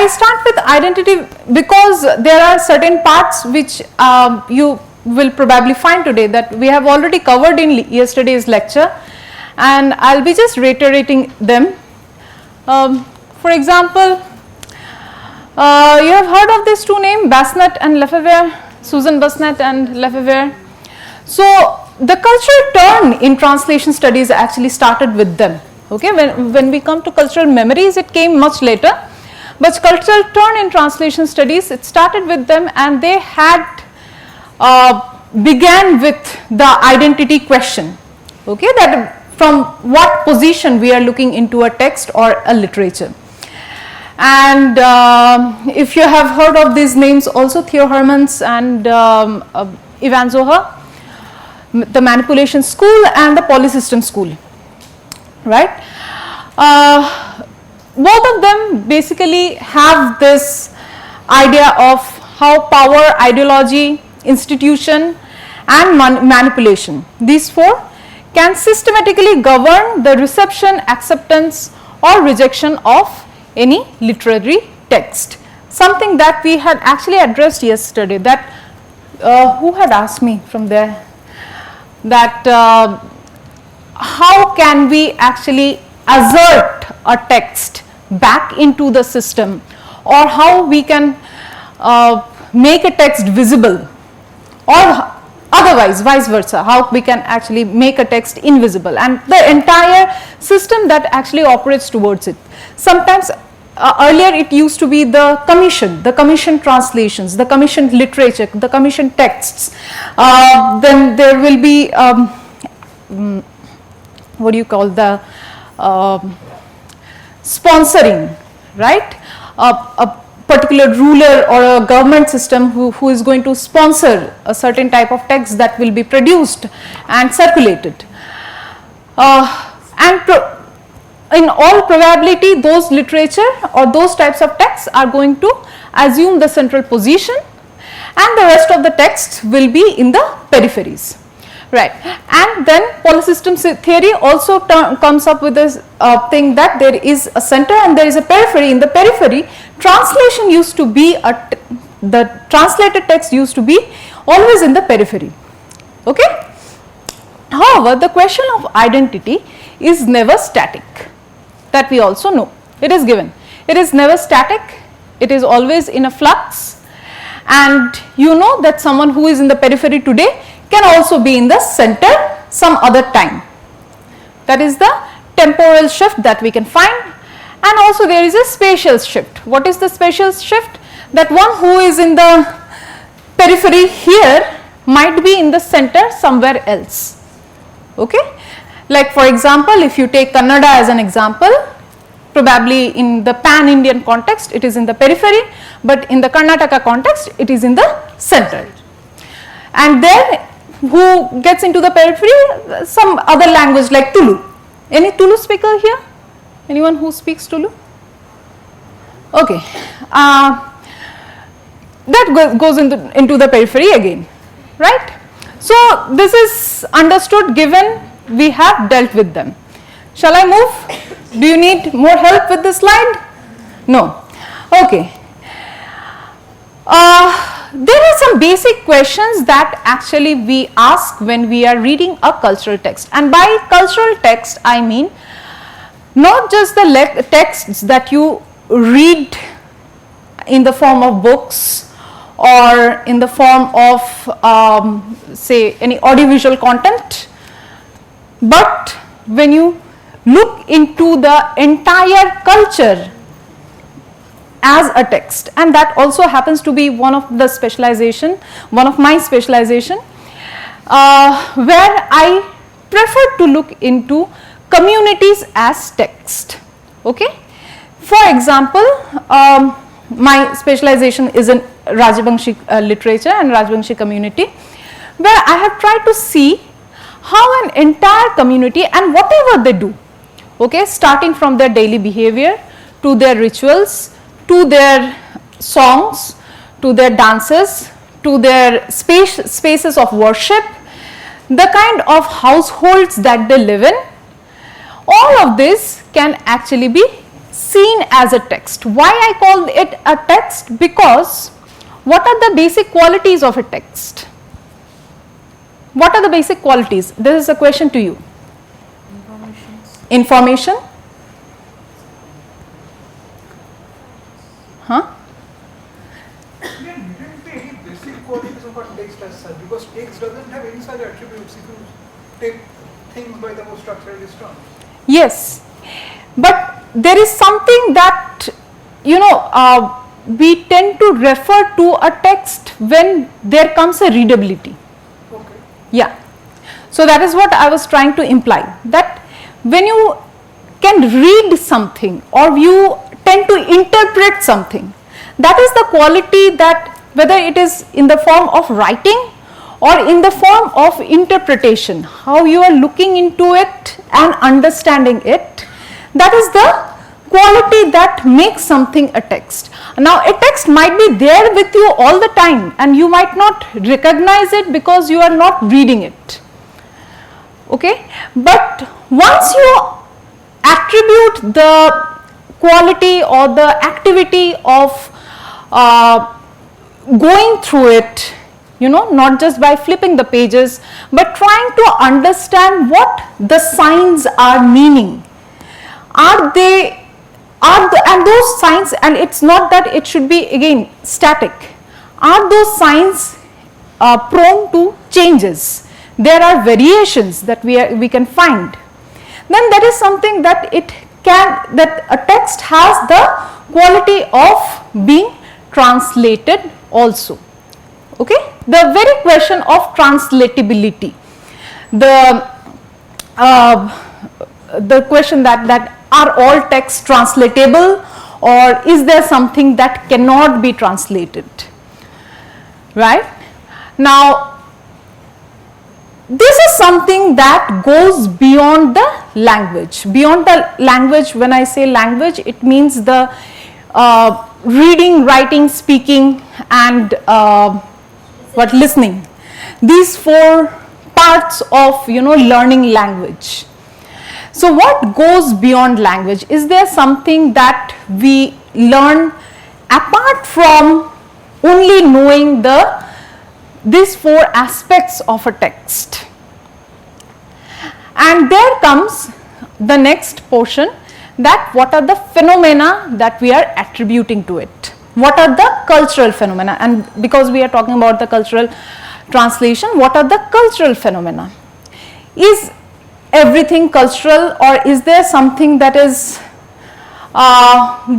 start with identity because there are certain parts which you will probably find today that we have already covered in yesterday's lecture, and I'll be just reiterating them. For example, you have heard of these two names, Basnet and Lefebvre, Susan Basnet and Lefebvre. So the cultural turn in translation studies actually started with them. Okay, when we come to cultural memories, it came much later, but cultural turn in translation studies, it started with them, and they had began with the identity question. Okay, that from what position we are looking into a text or a literature. And if you have heard of these names also, Theo Hermans and Ivan Zohar, the manipulation school and the polysystem school, right? Both of them basically have this idea of how power, ideology, institution and manipulation, these four, can systematically govern the reception, acceptance or rejection of any literary text. Something that we had actually addressed yesterday, that who had asked me from there, that how can we actually assert a text back into the system, or how we can make a text visible, or otherwise vice versa, how we can actually make a text invisible, and the entire system that actually operates towards it. Sometimes earlier it used to be the commission translations, the commissioned literature, the commissioned texts. Then there will be what do you call, the sponsoring, right? A particular ruler or a government system who is going to sponsor a certain type of text that will be produced and circulated. In all probability, those literature or those types of texts are going to assume the central position, and the rest of the text will be in the peripheries. Right, and then polysystem theory also comes up with this thing that there is a center and there is a periphery. In the periphery, translation used to be the translated text used to be always in the periphery. Okay. However, the question of identity is never static. That we also know. It is given. It is never static. It is always in a flux, and you know that someone who is in the periphery today can also be in the center some other time. That is the temporal shift that we can find, and also there is a spatial shift. What is the spatial shift? That one who is in the periphery here might be in the center somewhere else. Okay? Like for example, if you take Kannada as an example, probably in the pan-Indian context it is in the periphery, but in the Karnataka context it is in the center. And there who gets into the periphery, some other language like Tulu. Any Tulu speaker here? Anyone who speaks Tulu? Okay. That goes into the periphery again, right? So this is understood given we have dealt with them. Shall I move? Do you need more help with this slide? No. Okay. There are some basic questions that actually we ask when we are reading a cultural text, and by cultural text I mean not just the texts that you read in the form of books or in the form of say any audiovisual content, but when you look into the entire culture as a text, and that also happens to be one of my specialization, where I prefer to look into communities as text. Okay. For example, my specialization is in Rajabangshi literature and Rajabangshi community, where I have tried to see how an entire community and whatever they do, okay, starting from their daily behavior to their rituals, to their songs, to their dances, to their spaces of worship, the kind of households that they live in, all of this can actually be seen as a text. Why I call it a text? Because what are the basic qualities of a text? What are the basic qualities? This is a question to you. Information. Huh? There needn't be any basic qualities of a text as such, because text doesn't have any such attributes if you take things by the most structuralist terms. Yes, but there is something that, we tend to refer to a text when there comes a readability. Okay. Yeah. So that is what I was trying to imply, that when you can read something or you tend to interpret something, that is the quality that, whether it is in the form of writing or in the form of interpretation, how you are looking into it and understanding it, that is the quality that makes something a text. Now a text might be there with you all the time and you might not recognize it because you are not reading it. Okay, but once you attribute the quality or the activity of going through it, not just by flipping the pages, but trying to understand what the signs are meaning. And those signs, and it's not that it should be again static, are those signs prone to changes? There are variations that we can find. Then that is something that that a text has the quality of being translated also. Okay, the very question of translatability, the question that are all texts translatable, or is there something that cannot be translated, right? Now this is something that goes beyond the language. Beyond the language, when I say language, it means the reading, writing, speaking and listening. These four parts of learning language. So what goes beyond language? Is there something that we learn apart from only knowing these four aspects of a text? And there comes the next portion, that what are the phenomena that we are attributing to it? What are the cultural phenomena? And because we are talking about the cultural translation, what are the cultural phenomena? Is everything cultural, or is there something that is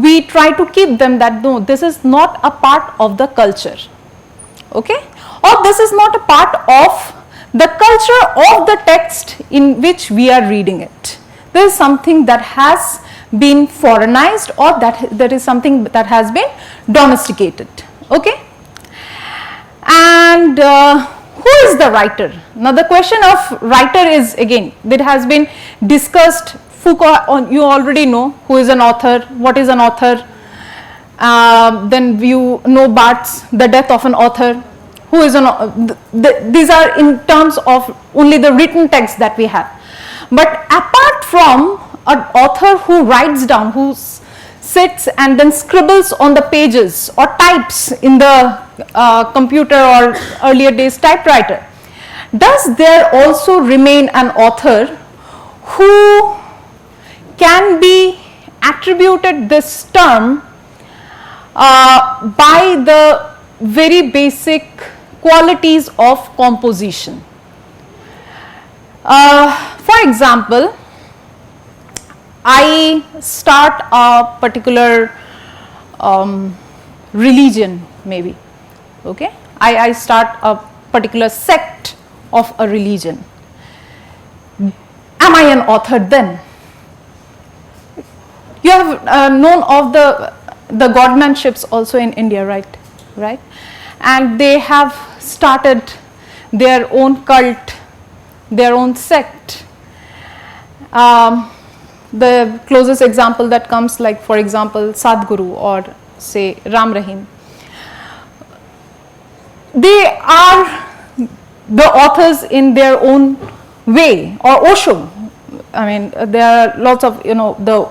we try to keep them that no, this is not a part of the culture, okay, or this is not a part of the culture of the text in which we are reading it. There is something that has been foreignized, or that is something that has been domesticated, okay. And who is the writer? Now the question of writer is, again, it has been discussed. Foucault, you already know who is an author, what is an author. Then you know Barthes, The Death of an Author. Who is these are in terms of only the written text that we have. But apart from an author who writes down, who sits and then scribbles on the pages or types in the computer or earlier days typewriter, does there also remain an author who can be attributed this term by the very basic qualities of composition? For example, I start a particular religion, maybe, okay. I start a particular sect of a religion. Am I an author then? You have known of the godmanships also in India, right? And they have started their own cult, their own sect. The closest example that comes, like for example Sadhguru or say Ram Rahim, they are the authors in their own way, or Osho. I mean, there are lots of the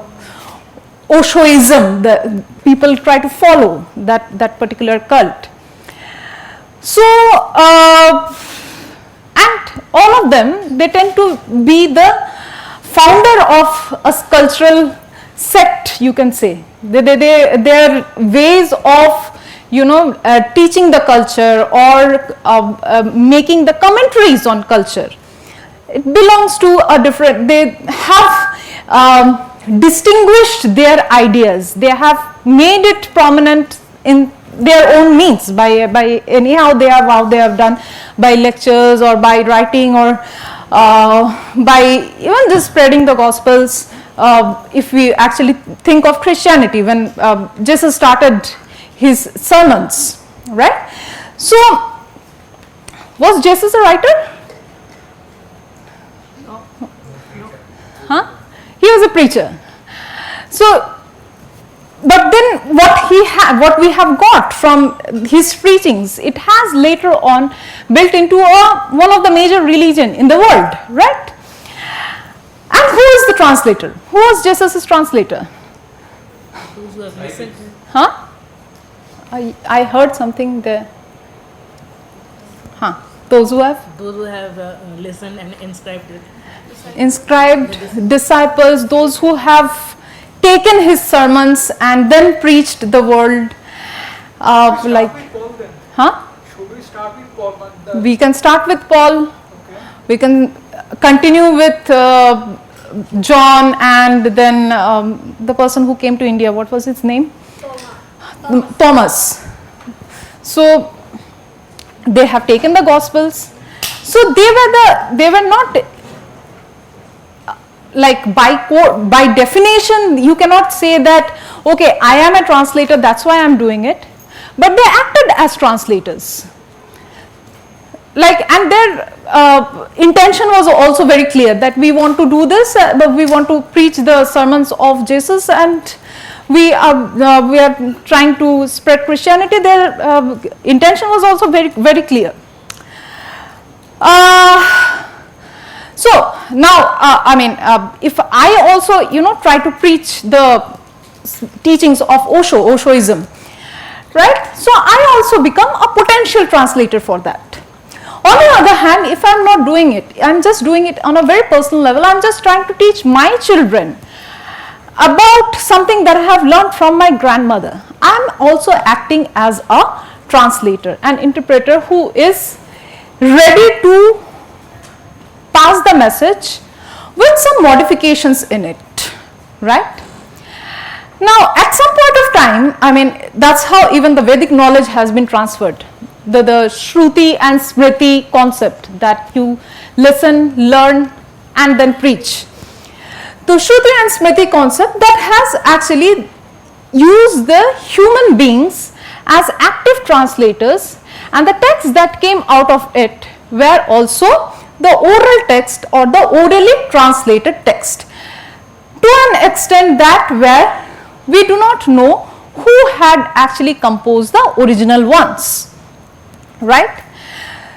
Oshoism, the people try to follow that particular cult. So, and all of them, they tend to be the founder of a cultural sect, you can say. Their ways of, teaching the culture or making the commentaries on culture, it belongs to a different, they have distinguished their ideas, they have made it prominent in their own means by anyhow how they have done, by lectures or by writing or by even just spreading the gospels. If we actually think of Christianity, when Jesus started his sermons, right? So, was Jesus a writer? No. Huh? He was a preacher. So, but then what we have got from his preachings, it has later on built into one of the major religion in the world, right? And who is the translator? Who was Jesus' translator? Those who have listened. Huh? I heard something there. Huh? Those who have Listened and inscribed it. inscribed, disciples, those who have taken his sermons and then preached the word. Like, with Paul then. huh? Should we start with Paul? We can start with Paul. Okay. We can continue with John, and then the person who came to India. What was his name? Thomas. So they have taken the Gospels. So they were not like by definition. You cannot say that, okay, I am a translator, that's why I am doing it. But they acted as translators. Like, and their intention was also very clear that we want to do this, but we want to preach the sermons of Jesus, and we are trying to spread Christianity. Their intention was also very, very clear. So now, if I also, try to preach the teachings of Oshoism, right? So I also become a potential translator for that. On the other hand, if I'm not doing it, I'm just doing it on a very personal level. I'm just trying to teach my children about something that I have learned from my grandmother. I'm also acting as a translator, an interpreter who is ready to pass the message with some modifications in it, right? Now, at some point of time, that's how even the Vedic knowledge has been transferred. The Shruti and Smriti concept, that you listen, learn, and then preach. The Shruti and Smriti concept that has actually used the human beings as active translators, and the texts that came out of it were also the oral text or the orally translated text, to an extent that where we do not know who had actually composed the original ones. Right?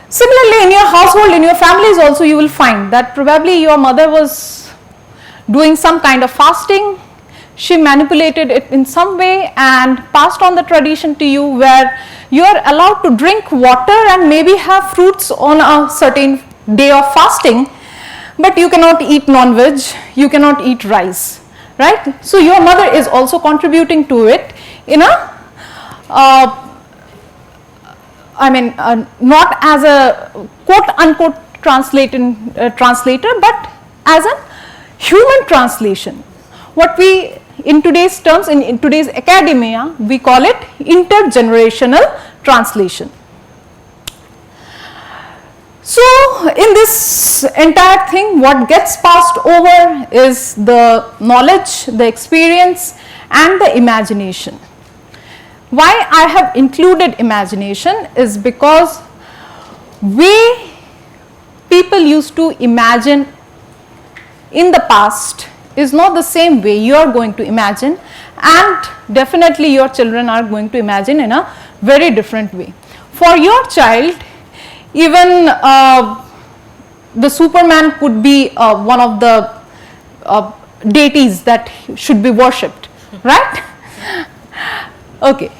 Similarly, in your household, in your families also, you will find that probably your mother was doing some kind of fasting. She manipulated it in some way and passed on the tradition to you, where you are allowed to drink water and maybe have fruits on a certain day of fasting, but you cannot eat non-veg, you cannot eat rice, right? So your mother is also contributing to it in a not as a quote-unquote translator, but as a human translation. What we, in today's terms, in today's academia, we call it intergenerational translation. So, in this entire thing, what gets passed over is the knowledge, the experience, and the imagination. Why I have included imagination is because people used to imagine in the past is not the same way you are going to imagine, and definitely your children are going to imagine in a very different way. For your child, even the Superman could be one of the deities that should be worshipped. right? Okay.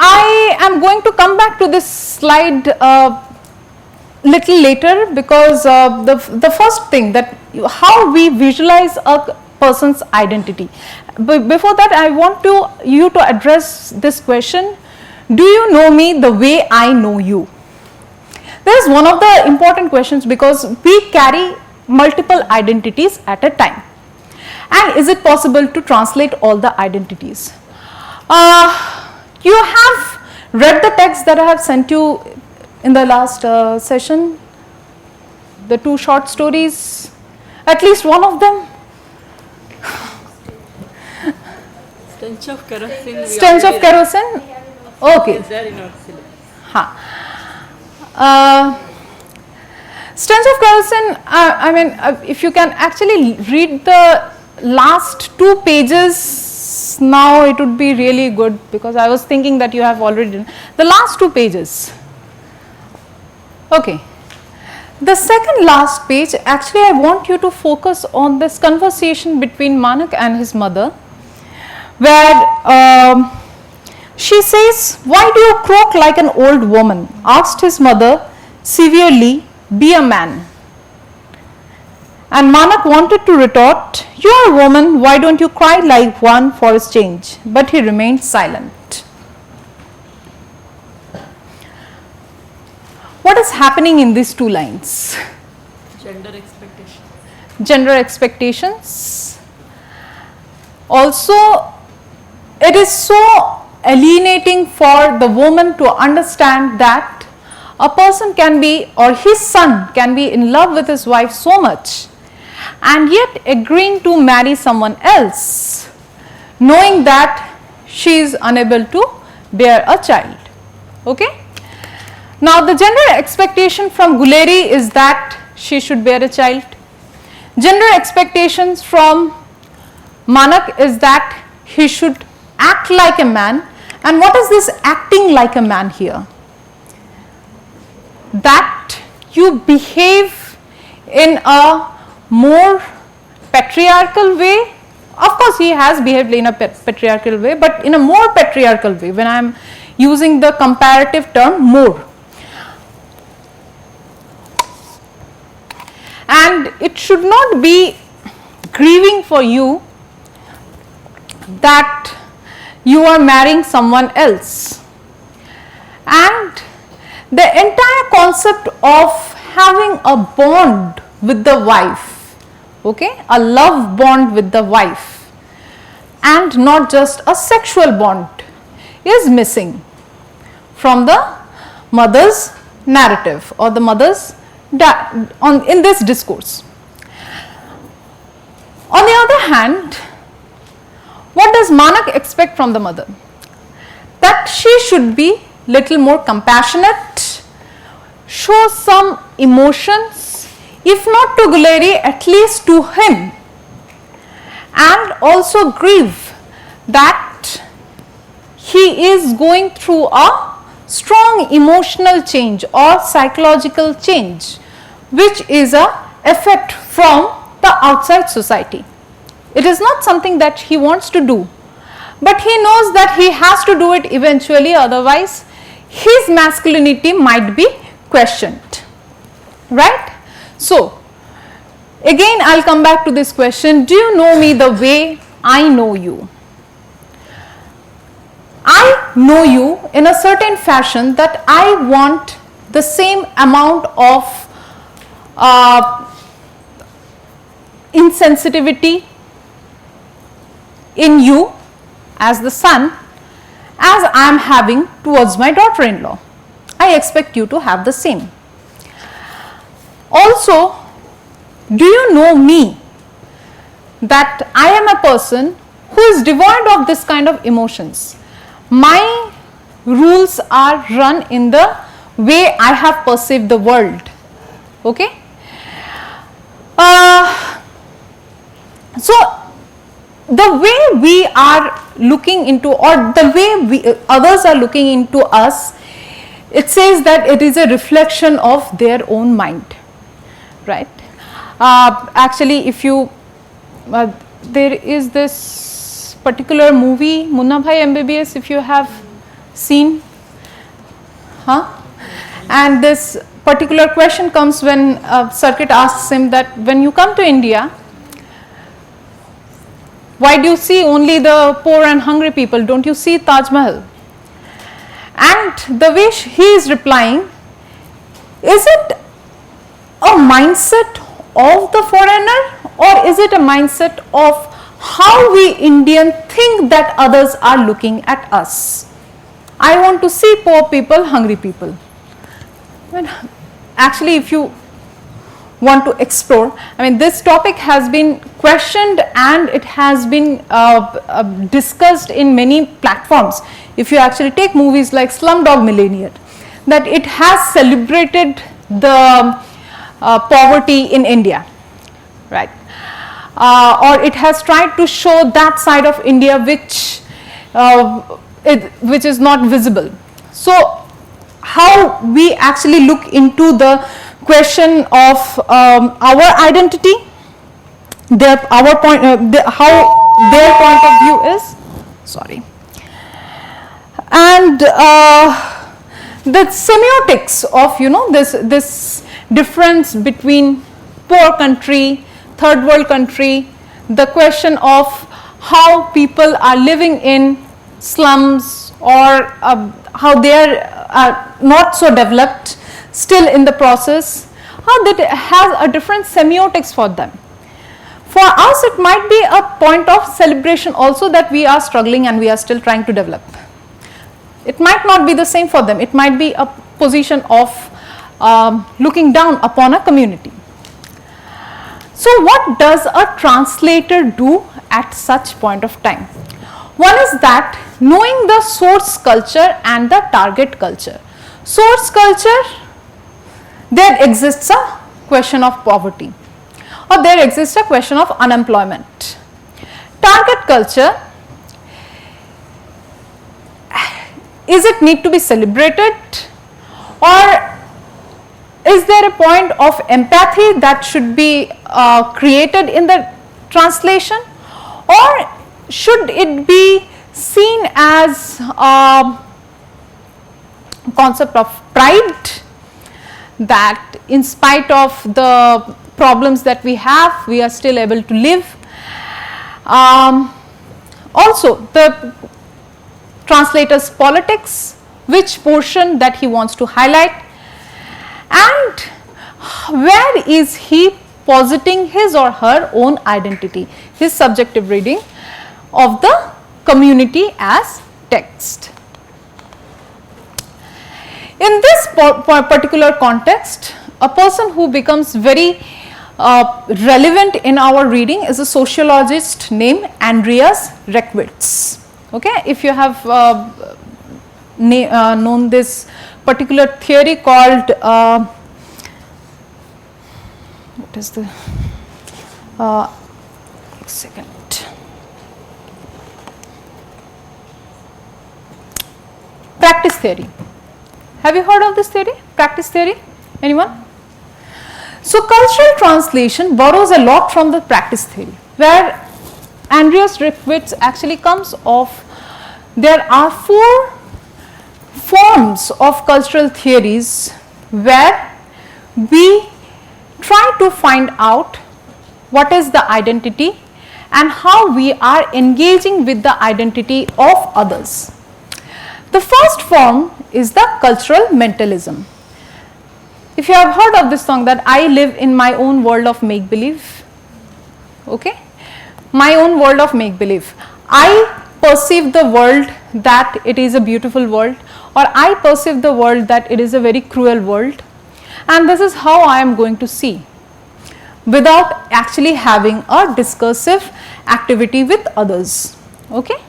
I am going to come back to this slide little later, because the first thing that how we visualize a person's identity. Before that, I want you to address this question: do you know me the way I know you? This is one of the important questions, because we carry multiple identities at a time. And is it possible to translate all the identities? You have read the text that I have sent you in the last session, the 2 short stories, at least one of them. Stench of kerosene. Stench of kerosene? Okay. Is there in our syllabus? Stench of kerosene, I mean, if you can actually read the last 2 pages now, it would be really good, because I was thinking that you have already done the last 2 pages. Okay. The second last page, actually I want you to focus on this conversation between Manak and his mother, where she says, "Why do you croak like an old woman?" asked his mother severely, "Be a man." And Manak wanted to retort, "You are a woman, why don't you cry like one for a change?" But he remained silent. What is happening in these 2 lines? Gender expectations. Gender expectations. Also, it is so alienating for the woman to understand that a person can be, or his son can be in love with his wife so much, and yet agreeing to marry someone else, knowing that she is unable to bear a child. Okay? Now, the gender expectation from Guleri is that she should bear a child. Gender expectations from Manak is that he should act like a man. And what is this acting like a man here? That you behave in a more patriarchal way. Of course, he has behaved in a patriarchal way, but in a more patriarchal way, when I am using the comparative term more. And it should not be grieving for you that you are marrying someone else. And the entire concept of having a bond with the wife, okay, a love bond with the wife, and not just a sexual bond, is missing from the mother's narrative, or the mother's in this discourse. On the other hand, what does Manak expect from the mother? That she should be little more compassionate, show some emotions, if not to Guleri, at least to him, and also grieve that he is going through a strong emotional change or psychological change, which is a effect from the outside society. It is not something that he wants to do, but he knows that he has to do it eventually, otherwise his masculinity might be questioned, right? So, again I will come back to this question: do you know me the way I know you? I know you in a certain fashion that I want the same amount of insensitivity in you as the son as I am having towards my daughter-in-law. I expect you to have the same. Also, do you know me that I am a person who is devoid of this kind of emotions? My rules are run in the way I have perceived the world. Okay? So, the way we are looking into, or the way others are looking into us, it says that it is a reflection of their own mind, right? Actually, if you there is this particular movie Munna Bhai MBBS, if you have seen, and this particular question comes when Circuit asks him that when you come to India, why do you see only the poor and hungry people? Don't you see Taj Mahal? And the way he is replying, is it a mindset of the foreigner, or is it a mindset of how we Indian think that others are looking at us? I want to see poor people, hungry people. Actually, if you want to explore, I mean, this topic has been questioned and it has been discussed in many platforms. If you actually take movies like Slumdog Millionaire, that it has celebrated the poverty in India, right? Or it has tried to show that side of India which is not visible. So, how we actually look into the question of our identity, how their point of view is, sorry, and the semiotics of this difference between poor country, third world country, the question of how people are living in slums, or how they are not so developed, still in the process, how that has a different semiotics for them. For us, it might be a point of celebration also that we are struggling and we are still trying to develop. It might not be the same for them. It might be a position of looking down upon a community. So, what does a translator do at such point of time? One is that knowing the source culture and the target culture. Source culture, there exists a question of poverty, or there exists a question of unemployment. Target culture, is it need to be celebrated, or is there a point of empathy that should be created in the translation, or should it be seen as a concept of pride, that in spite of the problems that we have, we are still able to live? Also, the translator's politics, which portion that he wants to highlight, and where is he positing his or her own identity, his subjective reading of the community as text. In this particular context, a person who becomes very relevant in our reading is a sociologist named Andreas Reckwitz. Okay, if you have known this particular theory called what is the second, practice theory. Have you heard of this theory, practice theory? Anyone? So, cultural translation borrows a lot from the practice theory, where Andreas Reckwitz actually comes off. There are 4 forms of cultural theories where we try to find out what is the identity and how we are engaging with the identity of others. The first form is the cultural mentalism. If you have heard of this song, that I live in my own world of make-believe, okay, my own world of make-believe. I perceive the world that it is a beautiful world, or I perceive the world that it is a very cruel world, and this is how I am going to see, without actually having a discursive activity with others, okay,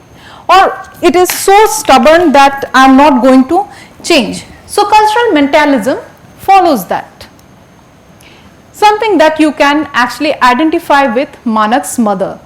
or it is so stubborn that I am not going to change. So, cultural mentalism follows that, something that you can actually identify with Manak's mother.